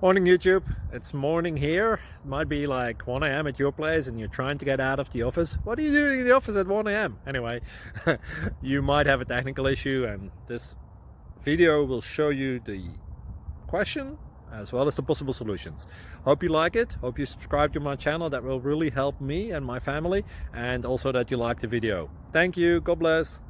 Morning YouTube, it's morning here. It might be like 1 a.m. at your place and you're trying to get out of the office. What are you doing in the office at 1 a.m.? Anyway, you might have a technical issue and this video will show you the question as well as the possible solutions. Hope you like it, hope you subscribe to my channel. That will really help me and my family, and also that you like the video. Thank you, God bless.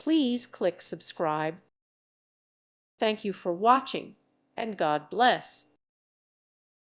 Please click subscribe. Thank you for watching, and God bless.